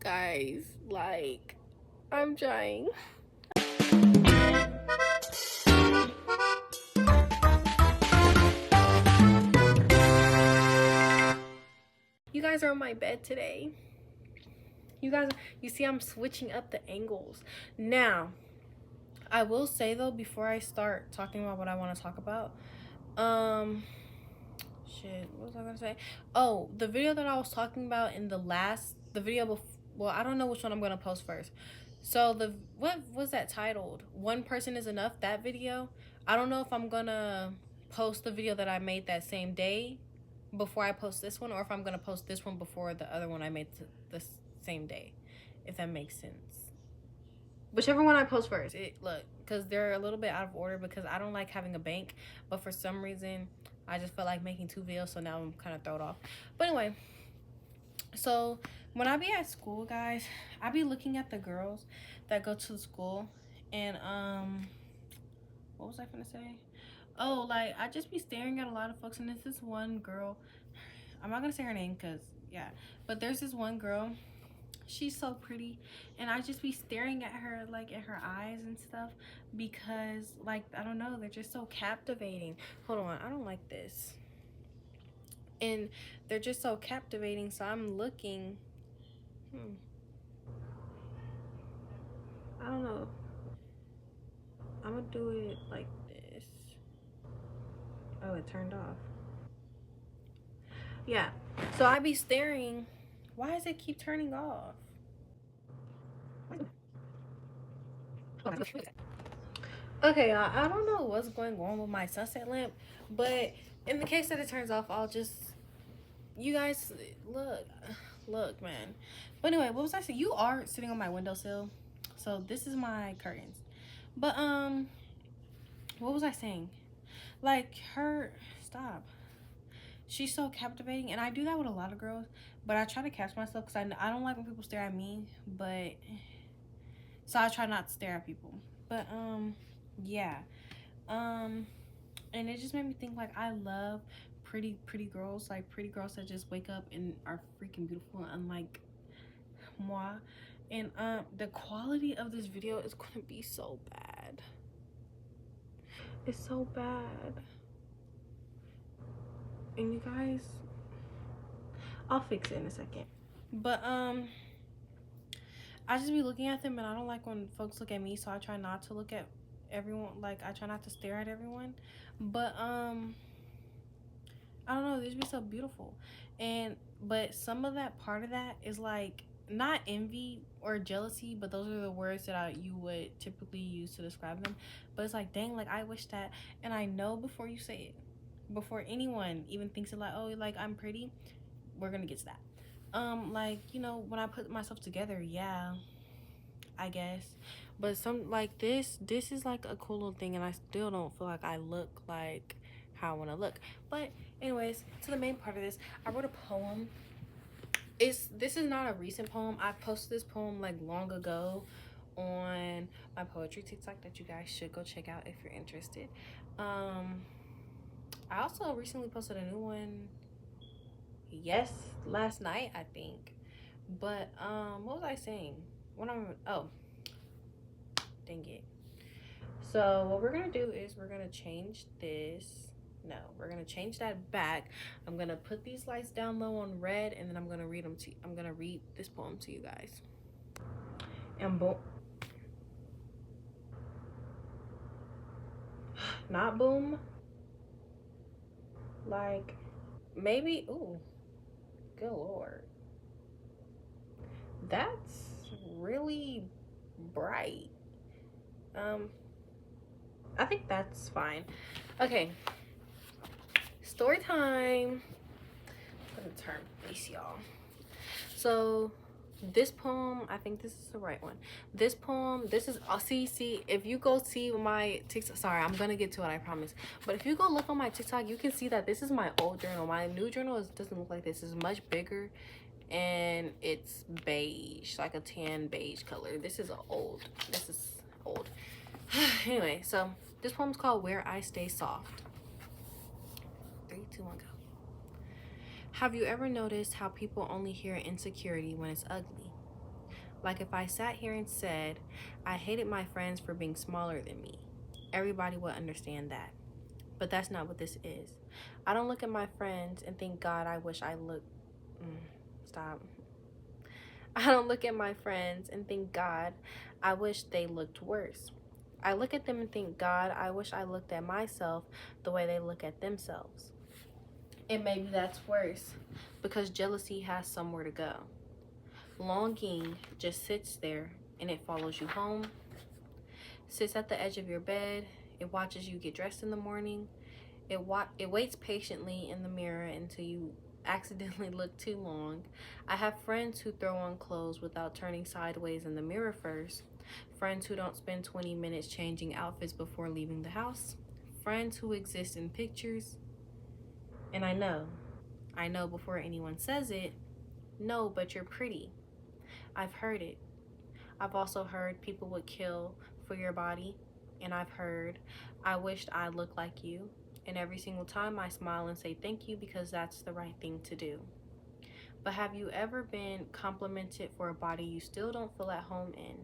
Guys, like, I'm trying. You guys are on my bed today. You see I'm switching up the angles. Now, I will say though, before I start talking about what I want to talk about, shit, what was I gonna say? Oh, the video that I was talking about in the video before, well, I don't know which one I'm gonna post first. So what was that titled? One person is enough, that video. I don't know if I'm gonna post the video that I made that same day before I post this one, or if I'm gonna post this one before the other one I made the same day, if that makes sense. Whichever one I post first. Look, because they're a little bit out of order because I don't like having a bank, but for some reason I just felt like making 2 videos, so now I'm kind of thrown off. But anyway, so when I be at school, guys, I be looking at the girls that go to the school, and what was I gonna say? Oh, like, I just be staring at a lot of folks, and there's this one girl, I'm not gonna say her name because yeah, but there's this one girl, she's so pretty, and I just be staring at her, like, at her eyes and stuff, because, like, I don't know, they're just so captivating. Hold on, I don't like this. And they're just so captivating, so I'm looking. I don't know, I'm gonna do it like this. Oh, it turned off. Yeah, so I be staring. Why does it keep turning off? Okay, I don't know what's going on with my sunset lamp, but in the case that it turns off, I'll just, you guys, look, man. But anyway, what was I saying? You are sitting on my windowsill, so this is my curtains. But what was I saying? Like, stop. She's so captivating, and I do that with a lot of girls, but I try to catch myself because I don't like when people stare at me, but so I try not to stare at people. But yeah, and it just made me think, like, I love pretty girls, like pretty girls that just wake up and are freaking beautiful, unlike moi. And the quality of this video is gonna be so bad. It's so bad. And you guys, I'll fix it in a second. But I just be looking at them, and I don't like when folks look at me, so I try not to look at everyone. Like, I try not to stare at everyone. But I don't know, they just be so beautiful. But some of that, part of that is like, not envy or jealousy, but those are the words that you would typically use to describe them. But it's like, dang, like, I wish that. And I know before you say it, before anyone even thinks it, like, oh, like, I'm pretty, we're gonna get to that. Like, you know, when I put myself together, yeah, I guess. But some, like, this is like a cool little thing, and I still don't feel like I look like how I want to look. But anyways, to the main part of this, I wrote a poem. This is not a recent poem. I posted this poem like long ago on my poetry TikTok that you guys should go check out if you're interested. I also recently posted a new one, last night, I think. But what was I saying? Oh, dang it. So what we're gonna do is we're gonna change this. No, we're gonna change that back. I'm gonna put these lights down low on red, and then I'm gonna read this poem to you guys. And boom. Not boom. Like, maybe, ooh, good lord. That's really bright. I think that's fine. Okay, story time. I'm gonna turn face, y'all. So this poem, I think this is the right one. This poem, this is, see, if you go see my TikTok, sorry, I'm gonna get to it, I promise. But if you go look on my TikTok, you can see that this is my old journal. My new journal doesn't look like this. It's much bigger, and it's beige, like a tan beige color. This is old. Anyway, so this poem's called Where I Stay Soft. 3, 2, 1, go. Have you ever noticed how people only hear insecurity when it's ugly? Like if I sat here and said I hated my friends for being smaller than me, everybody would understand that. But that's not what this is. I don't look at my friends and think, God, I wish I looked. Stop. I don't look at my friends and think, God, I wish they looked worse. I look at them and think, God, I wish I looked at myself the way they look at themselves. And maybe that's worse because jealousy has somewhere to go. Longing just sits there and it follows you home, sits at the edge of your bed, it watches you get dressed in the morning, it waits patiently in the mirror until you accidentally look too long. I have friends who throw on clothes without turning sideways in the mirror first. Friends who don't spend 20 minutes changing outfits before leaving the house. Friends who exist in pictures. And I know before anyone says it, no, but you're pretty. I've heard it. I've also heard people would kill for your body. And I've heard, I wished I looked like you. And every single time I smile and say thank you because that's the right thing to do. But have you ever been complimented for a body you still don't feel at home in?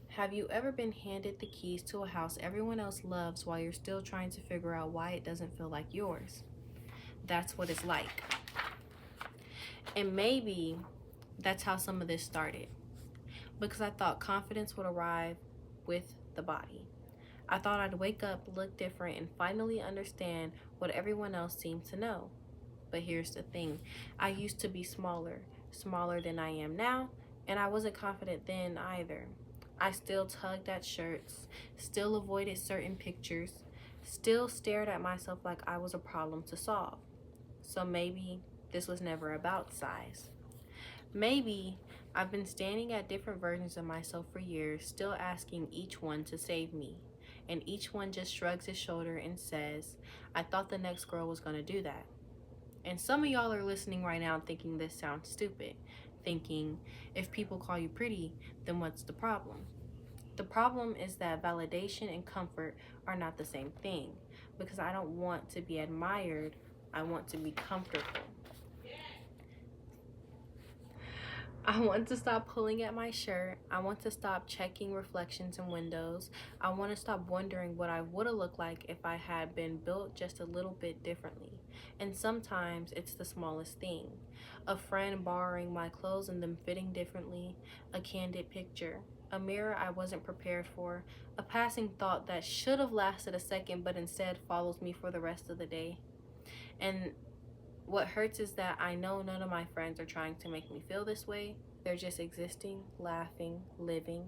Have you ever been handed the keys to a house everyone else loves while you're still trying to figure out why it doesn't feel like yours? That's what it's like. And maybe that's how some of this started. Because I thought confidence would arrive with the body. I thought I'd wake up, look different, and finally understand what everyone else seemed to know. But here's the thing. I used to be smaller than I am now, and I wasn't confident then either. I still tugged at shirts, still avoided certain pictures, still stared at myself like I was a problem to solve. So maybe this was never about size. Maybe I've been standing at different versions of myself for years, still asking each one to save me. And each one just shrugs his shoulder and says, I thought the next girl was going to do that. And some of y'all are listening right now thinking this sounds stupid, thinking if people call you pretty, then what's the problem? The problem is that validation and comfort are not the same thing, because I don't want to be admired, I want to be comfortable. I want to stop pulling at my shirt. I want to stop checking reflections in windows. I want to stop wondering what I would have looked like if I had been built just a little bit differently. And sometimes it's the smallest thing. A friend borrowing my clothes and them fitting differently, a candid picture, a mirror I wasn't prepared for, a passing thought that should have lasted a second but instead follows me for the rest of the day. And what hurts is that I know none of my friends are trying to make me feel this way. They're just existing, laughing, living,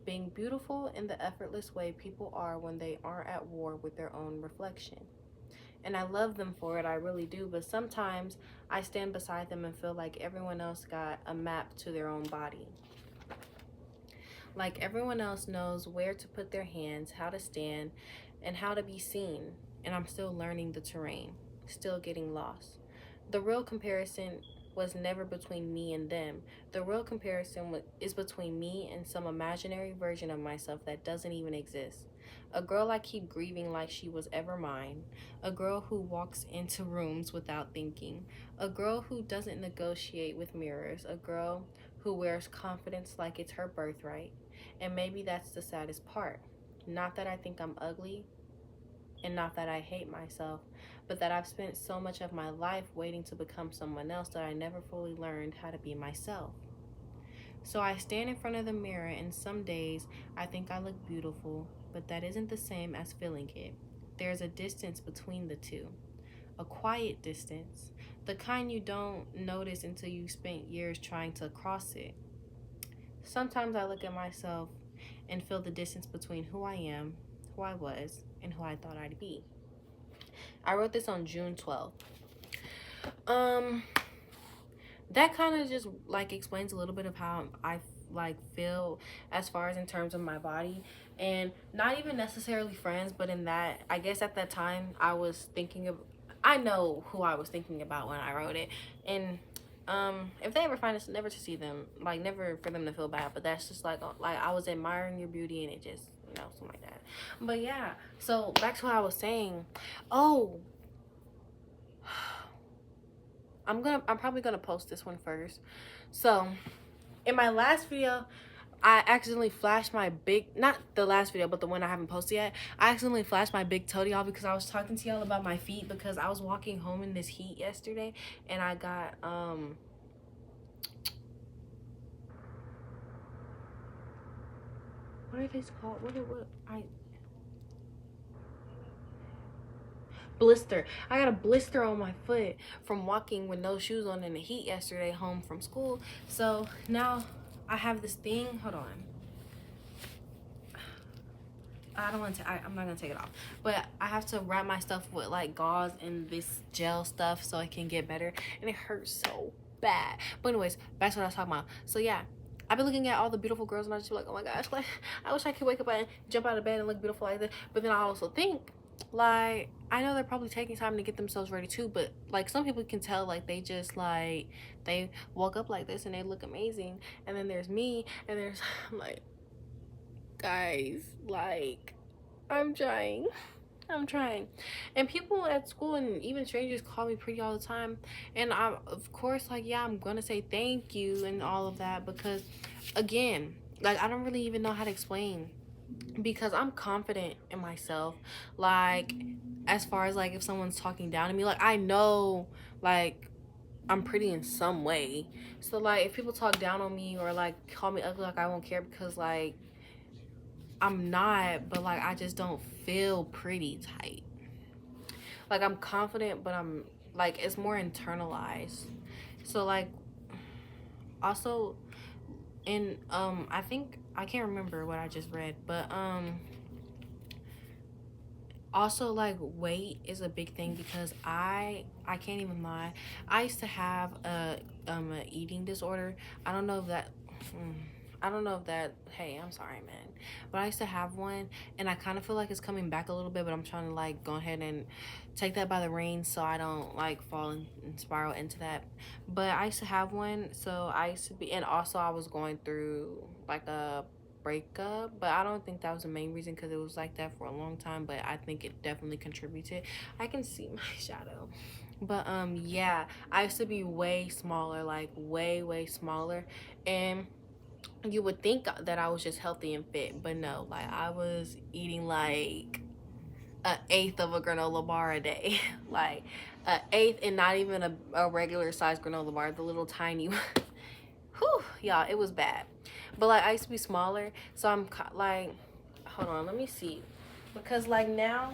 being beautiful in the effortless way people are when they aren't at war with their own reflection. And I love them for it, I really do, but sometimes I stand beside them and feel like everyone else got a map to their own body. Like everyone else knows where to put their hands, how to stand, and how to be seen. And I'm still learning the terrain, still getting lost. The real comparison was never between me and them. The real comparison is between me and some imaginary version of myself that doesn't even exist. A girl I keep grieving like she was ever mine. A girl who walks into rooms without thinking. A girl who doesn't negotiate with mirrors. A girl who wears confidence like it's her birthright. And maybe that's the saddest part. Not that I think I'm ugly, and not that I hate myself, but that I've spent so much of my life waiting to become someone else that I never fully learned how to be myself. So I stand in front of the mirror, and some days I think I look beautiful, but that isn't the same as feeling it. There's a distance between the two, a quiet distance, the kind you don't notice until you spent years trying to cross it. Sometimes I look at myself and feel the distance between who I am, who I was, and who I thought I'd be. I wrote this on June 12th. That kind of just like explains a little bit of how I like feel as far as in terms of my body, and not even necessarily friends, but in that I guess at that time I was thinking of, I know who I was thinking about when I wrote it. And if they ever find us, never to see them, like never for them to feel bad, but that's just like I was admiring your beauty and it just, something like that. But yeah, so back to what I was saying. Oh, I'm probably gonna post this one first. So In my last video, I accidentally flashed my big, not the last video, but the one I haven't posted yet. I accidentally flashed my big toe to y'all because I was talking to y'all about my feet, because I was walking home in this heat yesterday and I got, what are these called? Blister. I got a blister on my foot from walking with no shoes on in the heat yesterday home from school. So now I have this thing. Hold on. I don't want to. I'm not gonna take it off, but I have to wrap my stuff with like gauze and this gel stuff so it can get better, and it hurts so bad. But anyways, back to what I was talking about. So yeah, I've been looking at all the beautiful girls and I just feel like, oh my gosh, like I wish I could wake up and jump out of bed and look beautiful like this. But then I also think, like, I know they're probably taking time to get themselves ready too, but like some people can tell, like they just like they woke up like this and they look amazing. And then there's me, and there's I'm like, guys, like I'm trying. And people at school and even strangers call me pretty all the time, and I'm of course like, yeah, I'm gonna say thank you and all of that, because again, like I don't really even know how to explain, because I'm confident in myself. Like as far as like if someone's talking down to me, like I know like I'm pretty in some way. So like if people talk down on me or like call me ugly, like I won't care, because like I'm not, but like I just don't feel pretty type. Like I'm confident, but I'm like it's more internalized. So like also in I think I can't remember what I just read, but also like weight is a big thing, because I can't even lie, I used to have a eating disorder. I don't know if that I don't know if that, hey, I'm sorry, man, but I used to have one, and I kind of feel like it's coming back a little bit, but I'm trying to like go ahead and take that by the reins so I don't like fall and spiral into that. But I used to have one, so I used to be, and also I was going through like a breakup, but I don't think that was the main reason, because it was like that for a long time, but I think it definitely contributed. I can see my shadow. But yeah, I used to be way smaller, like way smaller, and you would think that I was just healthy and fit, but no, like I was eating like an eighth of a granola bar a day. Like an eighth, and not even a regular size granola bar, the little tiny whew, y'all, it was bad. But like I used to be smaller, so I'm like, hold on, let me see, because like now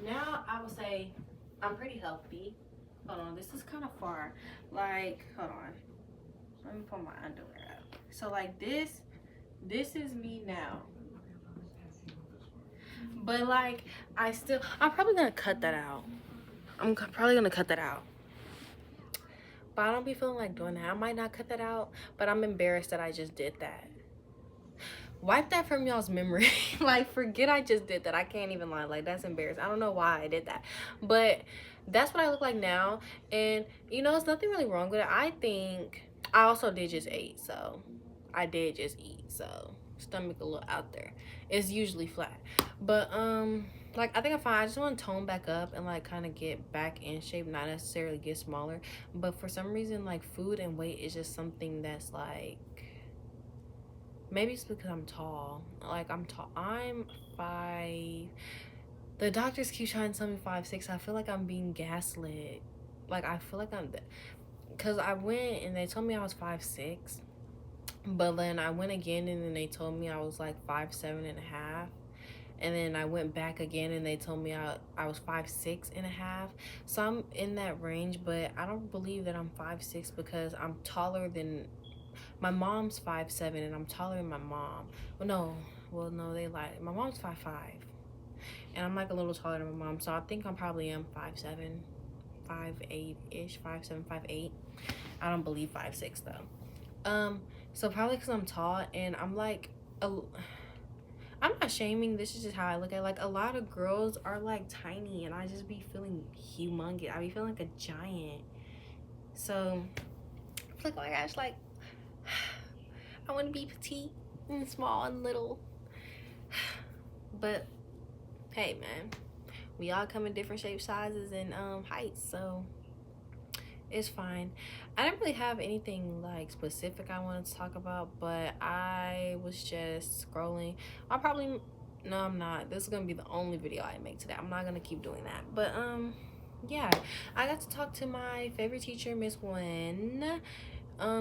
I would say I'm pretty healthy. Hold on, this is kind of far. Like, hold on, let me put my underwear up. So like this is me now, but like I'm probably gonna cut that out. I'm probably gonna cut that out, but I don't be feeling like doing that. I might not cut that out, but I'm embarrassed that I just did that. Wipe that from y'all's memory. Like forget I just did that. I can't even lie, like that's embarrassing. I don't know why I did that, but that's what I look like now. And you know, there's nothing really wrong with it. I think I also did just eat, so I did just eat, so stomach a little out there. It's usually flat, but like I think I'm fine. I just want to tone back up and like kind of get back in shape, not necessarily get smaller. But for some reason, like food and weight is just something that's like, maybe it's because I'm tall. Like I'm tall. I'm 5. The doctors keep trying to tell me 5'6". I feel like I'm being gaslit. Like I feel like I'm, cause I went and they told me I was 5'6", but then I went again and then they told me I was like 5'7.5". And then I went back again and they told me I was 5'6.5". So I'm in that range, but I don't believe that I'm 5'6", because I'm taller than my mom's 5'7", and I'm taller than my mom. Well, no, they lied. My mom's 5'5", and I'm like a little taller than my mom. So I think I probably am 5'7", 5'8"-ish, 5'7", 5'8". I don't believe 5'6" though. So probably because I'm tall, and I'm like, I'm not shaming. This is just how I look at it. Like a lot of girls are like tiny, and I just be feeling humongous. I be feeling like a giant. So I'm like, oh my gosh, like I want to be petite and small and little. But hey, man, we all come in different shapes, sizes, and heights. So It's fine. I didn't really have anything like specific I wanted to talk about, but I was just scrolling. I'll probably no, I'm not. This is gonna be the only video I make today. I'm not gonna keep doing that. But yeah, I got to talk to my favorite teacher, Miss Wen.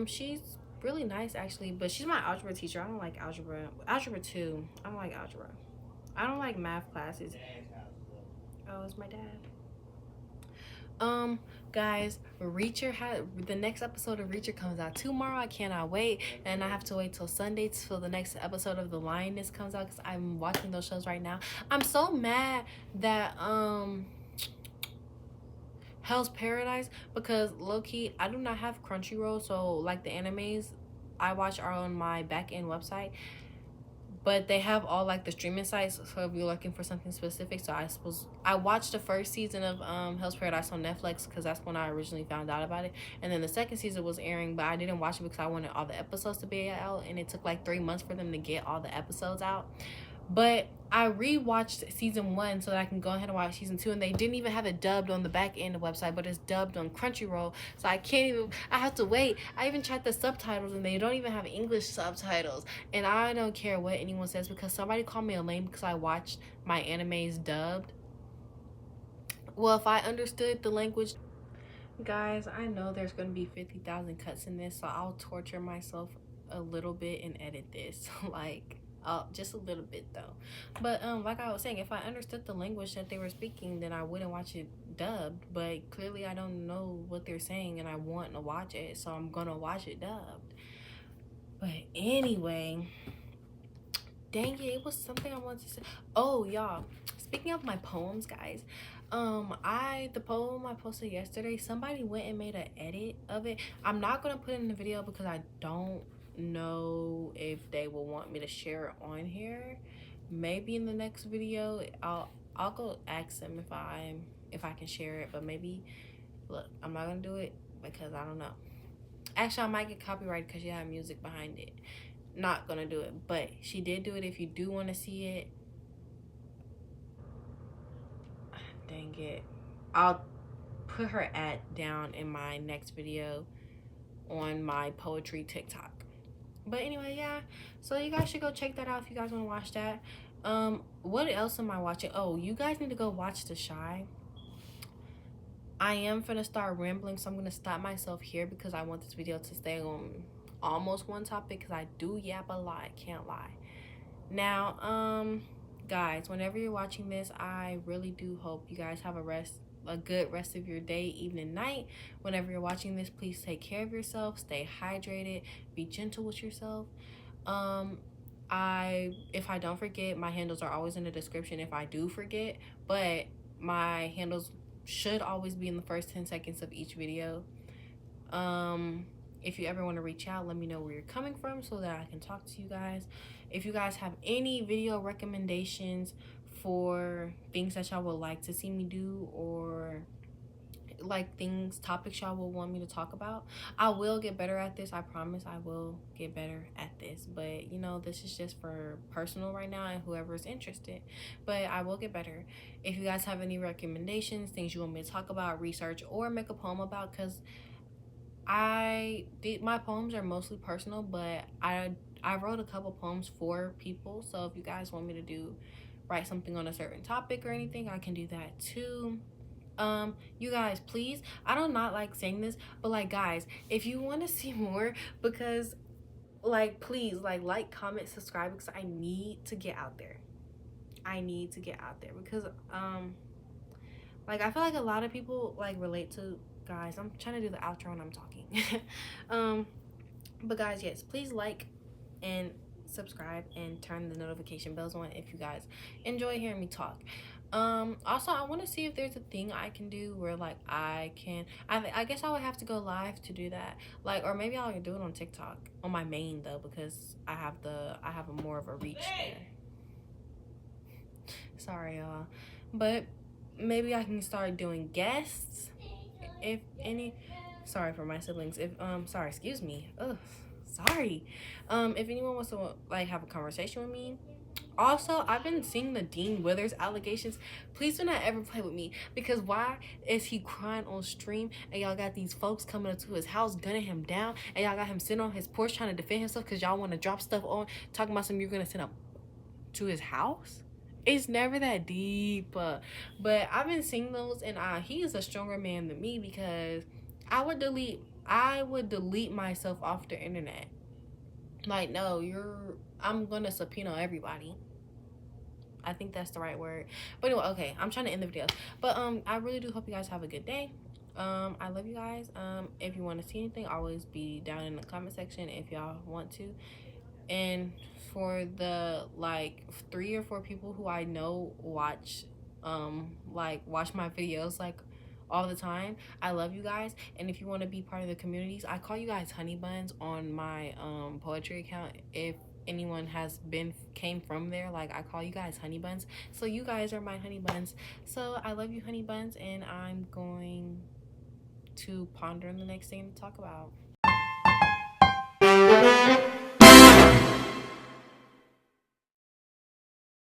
She's really nice actually, but she's my algebra teacher. I don't like algebra. Algebra 2. I don't like algebra. I don't like math classes. Oh, it's my dad. Um, guys, Reacher had the next episode of Reacher comes out tomorrow. I cannot wait, and I have to wait till Sunday till the next episode of The Lioness comes out because I'm watching those shows right now. I'm so mad that Hell's Paradise, because low key I do not have Crunchyroll, so like the animes I watch are on my back end website, but they have all like the streaming sites, so if you're looking for something specific. So I suppose I watched the first season of Hell's Paradise on Netflix because that's when I originally found out about it, and then the second season was airing, but I didn't watch it because I wanted all the episodes to be out, and it took like 3 months for them to get all the episodes out. But I rewatched season 1 so that I can go ahead and watch season 2, and they didn't even have it dubbed on the back end of the website, but it's dubbed on Crunchyroll. So I can't even. I have to wait. I even tried the subtitles, and they don't even have English subtitles. And I don't care what anyone says because somebody called me a lame because I watched my animes dubbed. Well, if I understood the language, guys, I know there's gonna be 50,000 cuts in this, so I'll torture myself a little bit and edit this. Like, just a little bit though. But like I was saying, if I understood the language that they were speaking, then I wouldn't watch it dubbed. But clearly I don't know what they're saying and I want to watch it, so I'm gonna watch it dubbed. But anyway, dang it was something I wanted to say. Oh y'all, speaking of my poems, guys, the poem I posted yesterday, somebody went and made an edit of it. I'm not gonna put it in the video because I don't know if they will want me to share it on here. Maybe in the next video I'll go ask them if I can share it, but maybe, look, I'm not gonna do it because I don't know. Actually, I might get copyrighted because you have music behind it. Not gonna do it, but she did do it. If you do want to see it, dang it, I'll put her ad down in my next video on my poetry TikTok. But anyway, yeah, so you guys should go check that out if you guys want to watch that. What else am I watching? Oh, you guys need to go watch The Shy. I am gonna start rambling, so I'm gonna stop myself here because I want this video to stay on almost one topic because I do yap a lot, can't lie. Now, guys, whenever you're watching this, I really do hope you guys have a good rest of your day, evening, night. Whenever you're watching this, please take care of yourself, stay hydrated, be gentle with yourself. If I don't forget, my handles are always in the description if I do forget, but my handles should always be in the first 10 seconds of each video. If you ever want to reach out, let me know where you're coming from so that I can talk to you guys. If you guys have any video recommendations for things that y'all would like to see me do, or like topics y'all will want me to talk about, I will get better at this. I promise I will get better at this, but you know, this is just for personal right now and whoever's interested, but I will get better. If you guys have any recommendations, things you want me to talk about, research, or make a poem about, because my poems are mostly personal, but I wrote a couple poems for people, so if you guys want me to write something on a certain topic or anything, I can do that too. You guys, please, I do not like saying this, but like, guys, if you want to see more, because like, please, like, comment, subscribe, because I need to get out there. Because like, I feel like a lot of people like relate to, guys, I'm trying to do the outro and I'm talking. But guys, yes, please like and subscribe and turn the notification bells on if you guys enjoy hearing me talk. Also, I want to see if there's a thing I can do where like I guess I would have to go live to do that, like, or maybe I'll do it on TikTok on my main though, because I have a more of a reach there. Sorry y'all, but maybe I can start doing guests if any. Sorry for my siblings. If sorry, excuse me. Ugh, sorry. If anyone wants to like have a conversation with me, Also, I've been seeing the Dean Withers allegations. Please do not ever play with me, because why is he crying on stream and y'all got these folks coming up to his house gunning him down, and y'all got him sitting on his porch trying to defend himself because y'all want to drop stuff on, talking about some you're gonna send him to his house? It's never that deep. But I've been seeing those, and he is a stronger man than me, because I would delete myself off the internet. Like, no, I'm gonna subpoena everybody. I think that's the right word. But anyway, okay, I'm trying to end the video. But I really do hope you guys have a good day. I love you guys. If you want to see anything, always be down in the comment section if y'all want to. And for the like 3 or 4 people who I know watch my videos like all the time, I love you guys. And if you want to be part of the communities, I call you guys honey buns on my poetry account. If anyone came from there, like, I call you guys honey buns, so you guys are my honey buns. So I love you, honey buns, and I'm going to ponder on the next thing to talk about.